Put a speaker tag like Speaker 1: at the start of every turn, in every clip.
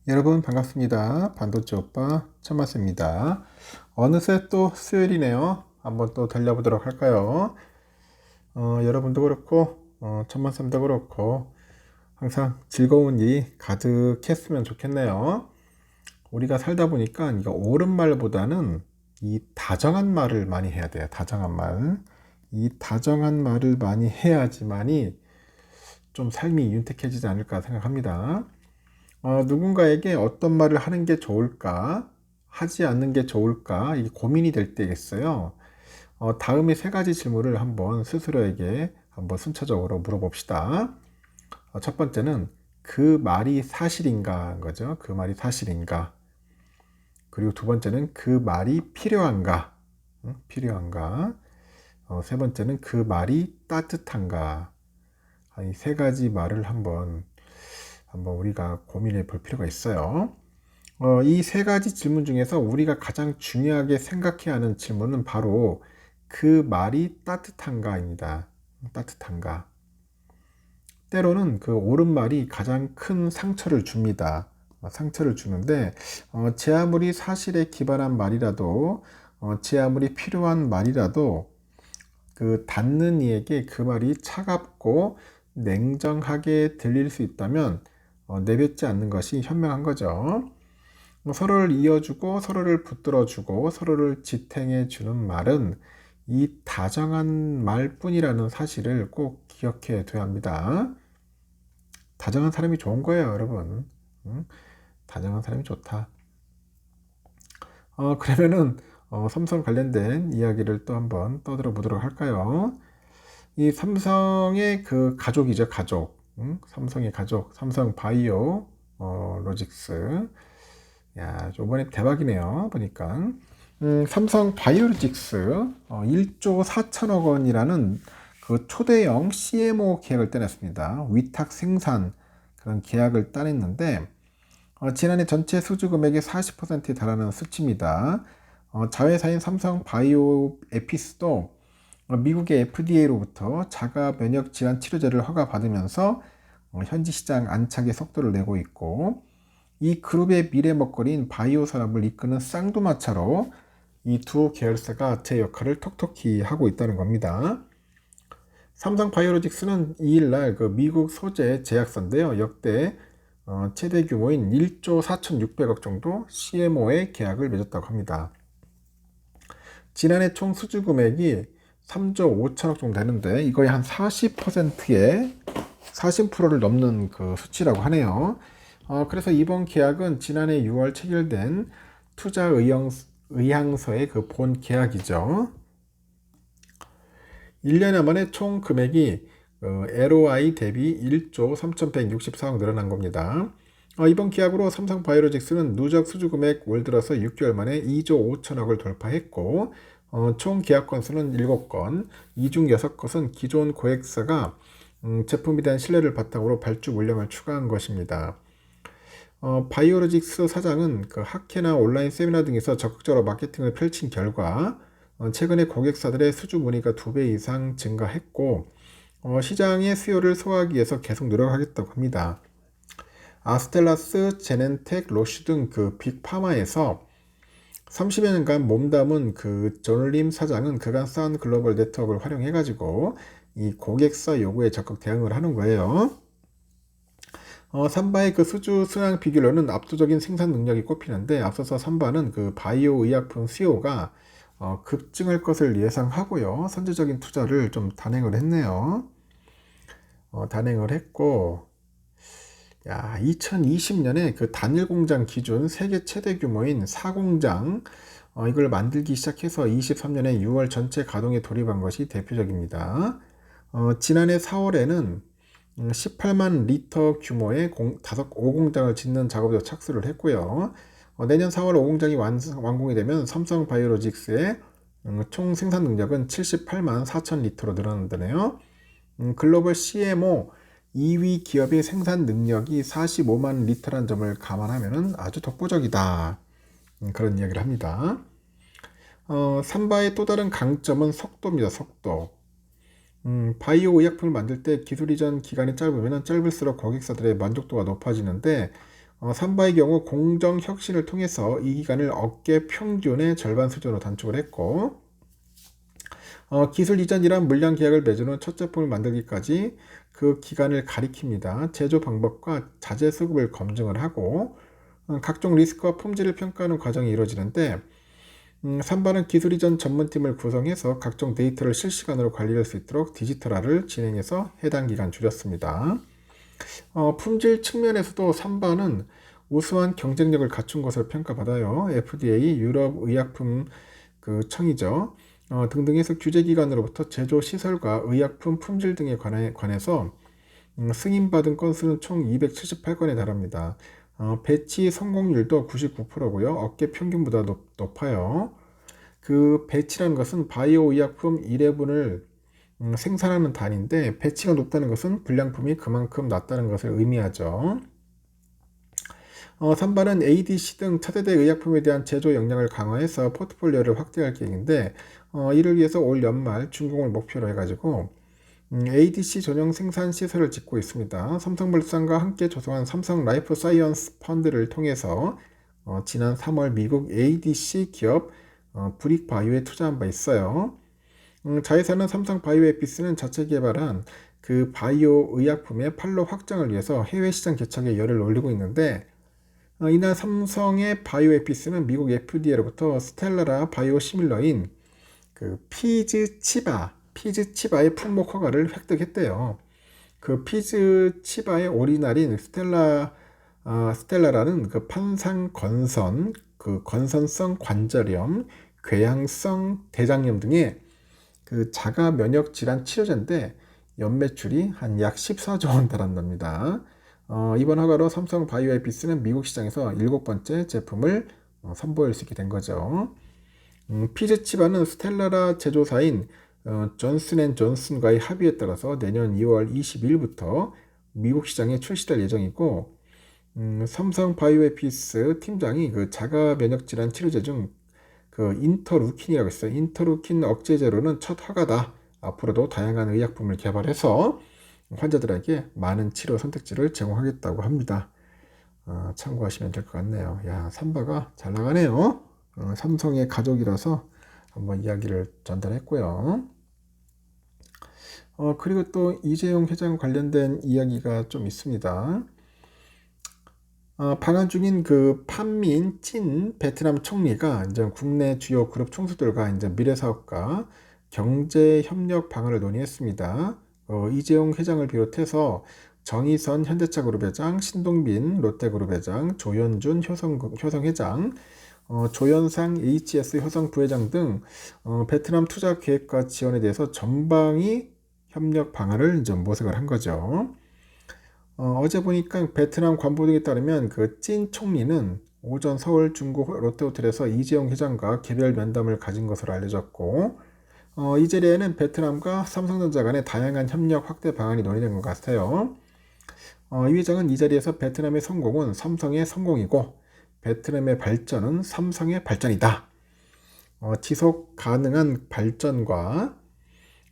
Speaker 1: 여러분 반갑습니다. 반도체 오빠 천마스입니다. 어느새 또 수요일이네요. 한번 또 달려보도록 할까요? 여러분도 그렇고 천마스도 그렇고 항상 즐거운 일이 가득했으면 좋겠네요. 우리가 살다 보니까 이거 옳은 말보다는 이 다정한 말을 많이 해야 돼요. 다정한 말. 이 다정한 말을 많이 해야지만이 좀 삶이 윤택해지지 않을까 생각합니다. 누군가에게 어떤 말을 하는 게 좋을까, 하지 않는 게 좋을까, 이게 고민이 될 때겠어요. 다음에 세 가지 질문을 한번 스스로에게 한번 순차적으로 물어봅시다. 첫 번째는 그 말이 사실인가 거죠. 그 말이 사실인가. 그리고 두 번째는 그 말이 필요한가. 필요한가. 세 번째는 그 말이 따뜻한가. 이 세 가지 말을 한번 우리가 고민해 볼 필요가 있어요. 이 세 가지 질문 중에서 우리가 가장 중요하게 생각해야 하는 질문은 바로 그 말이 따뜻한가입니다. 따뜻한가. 때로는 그 옳은 말이 가장 큰 상처를 줍니다. 상처를 주는데 제 아무리 사실에 기반한 말이라도 제 아무리 필요한 말이라도 그 듣는 이에게 그 말이 차갑고 냉정하게 들릴 수 있다면 내뱉지 않는 것이 현명한 거죠. 서로를 이어주고 서로를 붙들어주고 서로를 지탱해 주는 말은 이 다정한 말뿐이라는 사실을 꼭 기억해 둬야 합니다. 다정한 사람이 좋은 거예요, 여러분. 다정한 사람이 좋다. 그러면은 삼성 관련된 이야기를 또 한번 떠들어 보도록 할까요? 이 삼성의 그 가족이죠, 가족. 삼성의 가족, 삼성 바이오 로직스. 야, 이번에 대박이네요. 보니까. 삼성 바이오로직스 1조 4천억 원이라는 그 초대형 CMO 계약을 따냈습니다. 위탁 생산 그런 계약을 따냈는데 지난해 전체 수주 금액의 40%에 달하는 수치입니다. 자회사인 삼성 바이오 에피스도 미국의 FDA로부터 자가 면역 질환 치료제를 허가받으면서 현지 시장 안착의 속도를 내고 있고 이 그룹의 미래 먹거리인 바이오 산업을 이끄는 쌍두마차로 이 두 계열사가 제 역할을 톡톡히 하고 있다는 겁니다. 삼성 바이오로직스는 2일날 그 미국 소재 제약사인데요. 역대 최대 규모인 1조 4,600억 정도 CMO의 계약을 맺었다고 합니다. 지난해 총 수주 금액이 3조 5천억 정도 되는데 이거의 한 40%를 넘는 그 수치라고 하네요. 그래서 이번 계약은 지난해 6월 체결된 투자 의향서의 그 본 계약이죠. 1년여 만에 총 금액이 LOI 대비 1조 3,164억 늘어난 겁니다. 이번 계약으로 삼성 바이오로직스는 누적 수주 금액 올 들어서 6개월 만에 2조 5천억을 돌파했고 총 계약 건수는 7건, 이 중 6건은 기존 고객사가 제품에 대한 신뢰를 바탕으로 발주 물량을 추가한 것입니다. 바이오로직스 사장은 그 학회나 온라인 세미나 등에서 적극적으로 마케팅을 펼친 결과 최근에 고객사들의 수주 문의가 2배 이상 증가했고 시장의 수요를 소화하기 위해서 계속 노력하겠다고 합니다. 아스텔라스, 제넨텍, 로시 등 그 빅파마에서 30여 년간 몸담은 그 존림 사장은 그간 쌓은 글로벌 네트워크를 활용해가지고 이 고객사 요구에 적극 대응을 하는 거예요. 삼바의 그 수주 수량 비교로는 압도적인 생산 능력이 꼽히는데 앞서서 삼바는 그 바이오 의약품 수요가 급증할 것을 예상하고요. 선제적인 투자를 좀 단행을 했네요. 단행을 했고 2020년에 그 단일 공장 기준 세계 최대 규모인 4공장 이걸 만들기 시작해서 23년에 6월 전체 가동에 돌입한 것이 대표적입니다. 지난해 4월에는 18만 리터 규모의 5공장을 짓는 작업에 착수를 했고요. 내년 4월 5공장이 완공이 되면 삼성 바이오로직스의 총 생산 능력은 78만 4천 리터로 늘어난다네요. 글로벌 CMO 2위 기업의 생산 능력이 45만 리터라는 점을 감안하면 아주 독보적이다. 그런 이야기를 합니다. 삼바의 또 다른 강점은 속도입니다. 속도. 바이오 의약품을 만들 때 기술 이전 기간이 짧으면 짧을수록 고객사들의 만족도가 높아지는데 삼바의 경우 공정 혁신을 통해서 이 기간을 업계 평균의 절반 수준으로 단축을 했고, 기술 이전이란 물량 계약을 맺은 후 첫 제품을 만들기까지 그 기간을 가리킵니다. 제조 방법과 자재 수급을 검증을 하고 각종 리스크와 품질을 평가하는 과정이 이루어지는데, 삼바는 기술 이전 전문팀을 구성해서 각종 데이터를 실시간으로 관리할 수 있도록 디지털화를 진행해서 해당 기간 줄였습니다. 품질 측면에서도 삼바는 우수한 경쟁력을 갖춘 것으로 평가받아요. FDA, 유럽 의약품 그 청이죠. 등등에서 규제기관으로부터 제조 시설과 의약품 품질 등에 관해서 승인받은 건수는 총 278건에 달합니다. 배치 성공률도 99%고요. 업계 평균보다 높아요. 그 배치라는 것은 바이오 의약품 1회분을 생산하는 단위인데, 배치가 높다는 것은 불량품이 그만큼 낮다는 것을 의미하죠. 삼바는 ADC 등 차세대 의약품에 대한 제조 역량을 강화해서 포트폴리오를 확대할 계획인데, 이를 위해서 올 연말 준공을 목표로 해가지고 ADC 전용 생산 시설을 짓고 있습니다. 삼성물산과 함께 조성한 삼성 라이프 사이언스 펀드를 통해서 지난 3월 미국 ADC 기업 브릭바이오에 투자한 바 있어요. 자회사는 삼성 바이오에피스는 자체 개발한 그 바이오 의약품의 판로 확장을 위해서 해외 시장 개척에 열을 올리고 있는데, 이날 삼성의 바이오에피스는 미국 FDA로부터 스텔라라 바이오시밀러인 그 피즈치바의 품목 허가를 획득했대요. 그 피즈치바의 오리지널인 스텔라라는 그 판상 건선, 그 건선성 관절염, 궤양성 대장염 등의 그 자가 면역 질환 치료제인데, 연매출이 한 약 14조 원 달한답니다. 이번 허가로 삼성 바이오에피스는 미국 시장에서 7번째 제품을 선보일 수 있게 된 거죠. 피즈치바는 스텔라라 제조사인 존슨앤존슨과의 합의에 따라서 내년 2월 22일부터 미국 시장에 출시될 예정이고, 삼성 바이오에피스 팀장이 그 자가 면역 질환 치료제 중 그 인터루킨이라고 있어요. 인터루킨 억제제로는 첫 허가다. 앞으로도 다양한 의약품을 개발해서 환자들에게 많은 치료 선택지를 제공하겠다고 합니다. 참고하시면 될 것 같네요. 야, 삼바가 잘 나가네요. 삼성의 가족이라서 한번 이야기를 전달했고요. 그리고 또 이재용 회장 관련된 이야기가 좀 있습니다. 방한 중인 그 판민 찐 베트남 총리가 이제 국내 주요 그룹 총수들과 이제 미래사업가 경제 협력 방안을 논의했습니다. 이재용 회장을 비롯해서 정의선 현대차그룹 회장, 신동빈 롯데그룹 회장, 조현준 효성회장, 조현상 HS 효성 부회장 등 베트남 투자 계획과 지원에 대해서 전방위 협력 방안을 이제 모색을 한 거죠. 어제 보니까 베트남 관보 등에 따르면 그 찐 총리는 오전 서울 중구 롯데호텔에서 이재용 회장과 개별 면담을 가진 것으로 알려졌고, 이 자리에는 베트남과 삼성전자 간의 다양한 협력 확대 방안이 논의된 것 같아요. 이 회장은 이 자리에서 베트남의 성공은 삼성의 성공이고 베트남의 발전은 삼성의 발전이다. 지속 가능한 발전과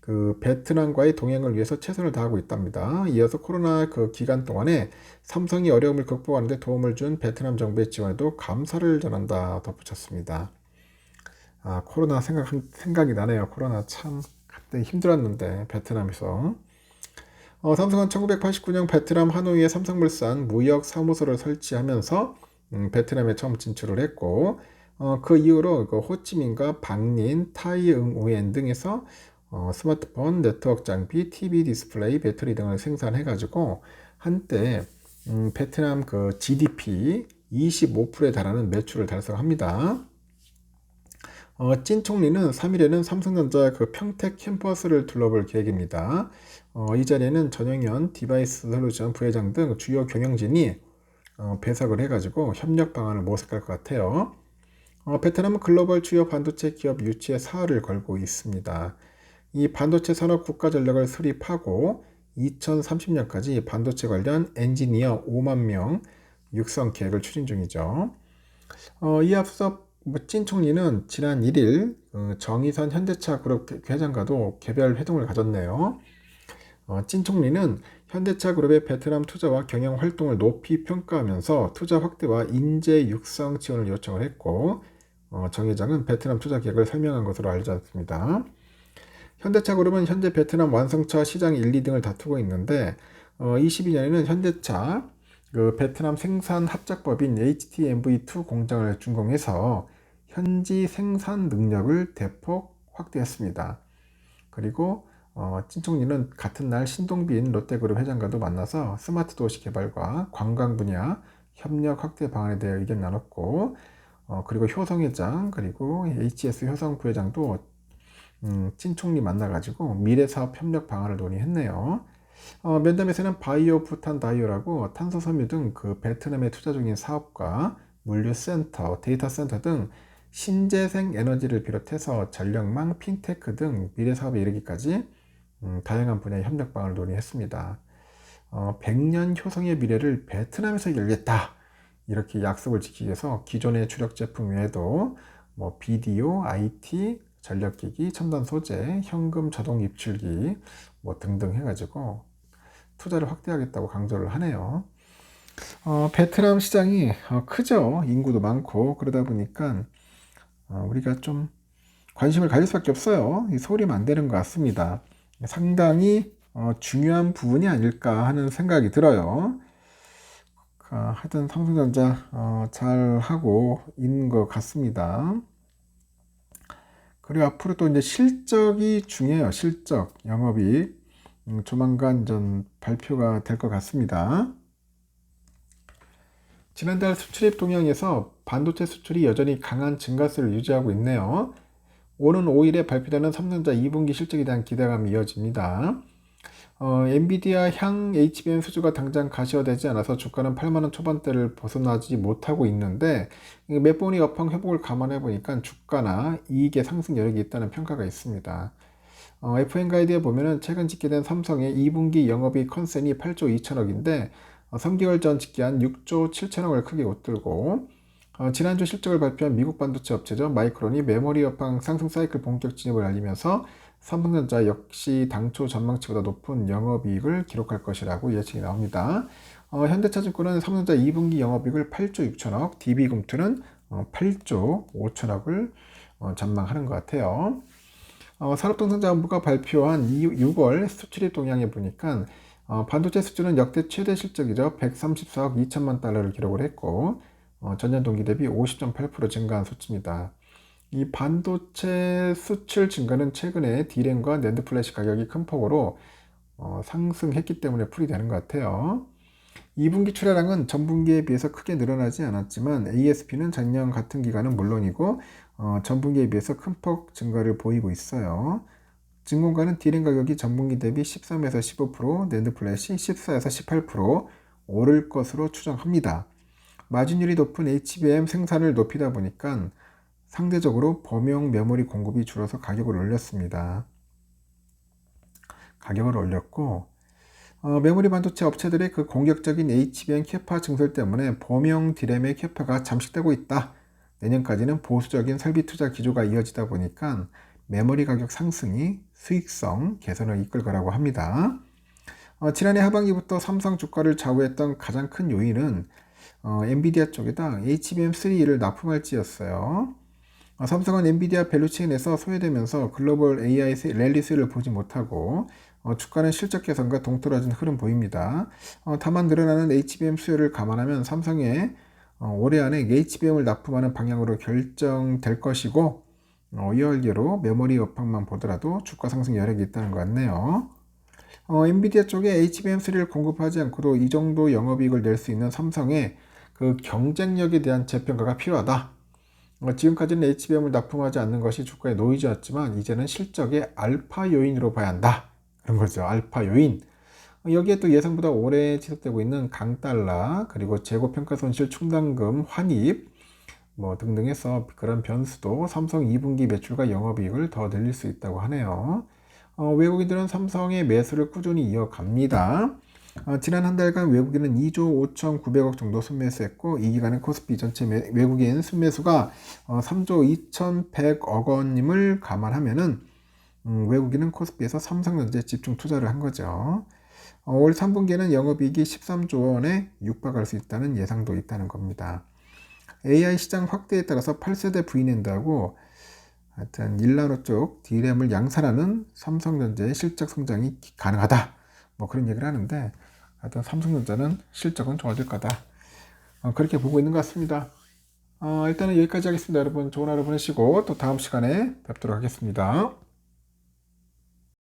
Speaker 1: 그 베트남과의 동행을 위해서 최선을 다하고 있답니다. 이어서 코로나 그 기간 동안에 삼성이 어려움을 극복하는 데 도움을 준 베트남 정부의 지원에도 감사를 전한다 덧붙였습니다. 코로나 생각이 나네요. 코로나 참 그때 힘들었는데 베트남에서. 삼성은 1989년 베트남 하노이에 삼성물산 무역 사무소를 설치하면서 베트남에 처음 진출을 했고, 그 이후로 그 호치민과 박린, 타이응우엔 등에서 스마트폰, 네트워크 장비, TV 디스플레이, 배터리 등을 생산해가지고 한때 베트남 그 GDP 25%에 달하는 매출을 달성합니다. 찐 총리는 3일에는 삼성전자 그 평택 캠퍼스를 둘러볼 계획입니다. 이 자리에는 전영현 디바이스 솔루션 부회장 등 주요 경영진이 배석을 해가지고 협력 방안을 모색할 것 같아요. 베트남은 글로벌 주요 반도체 기업 유치에 사활을 걸고 있습니다. 이 반도체 산업 국가 전략을 수립하고 2030년까지 반도체 관련 엔지니어 5만 명 육성 계획을 추진 중이죠. 이 앞서 찐 총리는 지난 1일 정의선 현대차 그룹 회장과도 개별 회동을 가졌네요. 찐 총리는 현대차 그룹의 베트남 투자와 경영 활동을 높이 평가하면서 투자 확대와 인재 육성 지원을 요청을 했고, 정 회장은 베트남 투자 계획을 설명한 것으로 알려졌습니다. 현대차 그룹은 현재 베트남 완성차 시장 1, 2등을 다투고 있는데 22년에는 현대차 그 베트남 생산 합작법인 HTMV2 공장을 준공해서 현지 생산 능력을 대폭 확대했습니다. 그리고 찐총리는 같은 날 신동빈 롯데그룹 회장과도 만나서 스마트 도시 개발과 관광 분야 협력 확대 방안에 대해 의견 나눴고, 그리고 효성 회장 그리고 HS 효성 부회장도 찐총리 만나가지고 미래사업 협력 방안을 논의했네요. 면담에서는 바이오 부탄 다이오라고 탄소 섬유 등 그 베트남에 투자 중인 사업과 물류센터, 데이터 센터 등 신재생 에너지를 비롯해서 전력망, 핀테크 등 미래 사업에 이르기까지 다양한 분야의 협력 방안을 논의했습니다. 100년 효성의 미래를 베트남에서 열겠다, 이렇게 약속을 지키기 위해서 기존의 주력 제품 외에도 뭐 BDO, IT, 전력기기, 첨단 소재, 현금 자동 입출기 뭐 등등 해가지고 투자를 확대하겠다고 강조를 하네요. 베트남 시장이 크죠. 인구도 많고 그러다 보니까 우리가 좀 관심을 가질 수밖에 없어요. 소홀히면 안 되는 것 같습니다. 상당히 중요한 부분이 아닐까 하는 생각이 들어요. 하여튼 삼성전자 잘 하고 있는 것 같습니다. 그리고 앞으로 또 이제 실적이 중요해요. 실적, 영업이익 조만간 좀 발표가 될 것 같습니다. 지난달 수출입 동향에서 반도체 수출이 여전히 강한 증가세를 유지하고 있네요. 오는 5일에 발표되는 삼성전자 2분기 실적에 대한 기대감이 이어집니다. 엔비디아 향 HBM 수주가 당장 가시화되지 않아서 주가는 8만원 초반대를 벗어나지 못하고 있는데, 몇 번의 업황 회복을 감안해 보니까 주가나 이익의 상승 여력이 있다는 평가가 있습니다. FN 가이드에 보면은 최근 집계된 삼성의 2분기 영업이익 컨센이 8조 2천억인데 3개월 전 집계한 6조 7천억을 크게 웃돌고, 지난주 실적을 발표한 미국 반도체 업체죠. 마이크론이 메모리 업황 상승 사이클 본격 진입을 알리면서 삼성전자 역시 당초 전망치보다 높은 영업이익을 기록할 것이라고 예측이 나옵니다. 현대차증권은 삼성전자 2분기 영업이익을 8조 6천억, DB금투는 8조 5천억을 전망하는 것 같아요. 산업통상자원부가 발표한 6월 수출입 동향에 보니까 반도체 수출은 역대 최대 실적이죠. 134억 2천만 달러를 기록을 했고 전년 동기 대비 50.8% 증가한 수치입니다. 이 반도체 수출 증가는 최근에 D램과 낸드 플래시 가격이 큰 폭으로 상승했기 때문에 풀이되는 것 같아요. 2분기 출하량은 전분기에 비해서 크게 늘어나지 않았지만 ASP는 작년 같은 기간은 물론이고 전분기에 비해서 큰 폭 증가를 보이고 있어요. 증권가는 D램 가격이 전분기 대비 13에서 15%, 낸드 플래시 14에서 18% 오를 것으로 추정합니다. 마진율이 높은 HBM 생산을 높이다 보니까 상대적으로 범용 메모리 공급이 줄어서 가격을 올렸습니다. 가격을 올렸고 메모리 반도체 업체들의 그 공격적인 HBM 캐파 증설 때문에 범용 D램의 캐파가 잠식되고 있다. 내년까지는 보수적인 설비 투자 기조가 이어지다 보니까 메모리 가격 상승이 수익성 개선을 이끌 거라고 합니다. 지난해 하반기부터 삼성 주가를 좌우했던 가장 큰 요인은 엔비디아 쪽에다 HBM3를 납품할지였어요. 삼성은 엔비디아 밸류체인에서 소외되면서 글로벌 AI 랠리스를 보지 못하고 주가는 실적 개선과 동떨어진 흐름 보입니다. 다만 늘어나는 HBM 수요를 감안하면 삼성의 올해 안에 HBM을 납품하는 방향으로 결정될 것이고, 이월계로 메모리 업황만 보더라도 주가 상승 여력이 있다는 것 같네요. 엔비디아 쪽에 HBM3를 공급하지 않고도 이 정도 영업이익을 낼 수 있는 삼성의 그 경쟁력에 대한 재평가가 필요하다. 지금까지는 HBM을 납품하지 않는 것이 주가의 노이즈였지만 이제는 실적의 알파 요인으로 봐야 한다. 그런 거죠. 알파 요인. 여기에 또 예상보다 오래 지속되고 있는 강달러, 그리고 재고평가 손실 충당금 환입 뭐 등등 해서 그런 변수도 삼성 2분기 매출과 영업이익을 더 늘릴 수 있다고 하네요. 외국인들은 삼성의 매수를 꾸준히 이어갑니다. 지난 한 달간 외국인은 2조 5,900억 정도 순매수했고, 이 기간에 코스피 전체 외국인 순매수가 3조 2,100억 원임을 감안하면은 외국인은 코스피에서 삼성전자에 집중 투자를 한 거죠. 올 3분기에는 영업이익이 13조 원에 육박할 수 있다는 예상도 있다는 겁니다. AI 시장 확대에 따라서 8세대 V낸드하고 하여튼 1나노 쪽 D램을 양산하는 삼성전자의 실적 성장이 가능하다. 뭐 그런 얘기를 하는데 하여튼 삼성전자는 실적은 좋아질 거다. 그렇게 보고 있는 것 같습니다. 일단은 여기까지 하겠습니다. 여러분 좋은 하루 보내시고 또 다음 시간에 뵙도록 하겠습니다.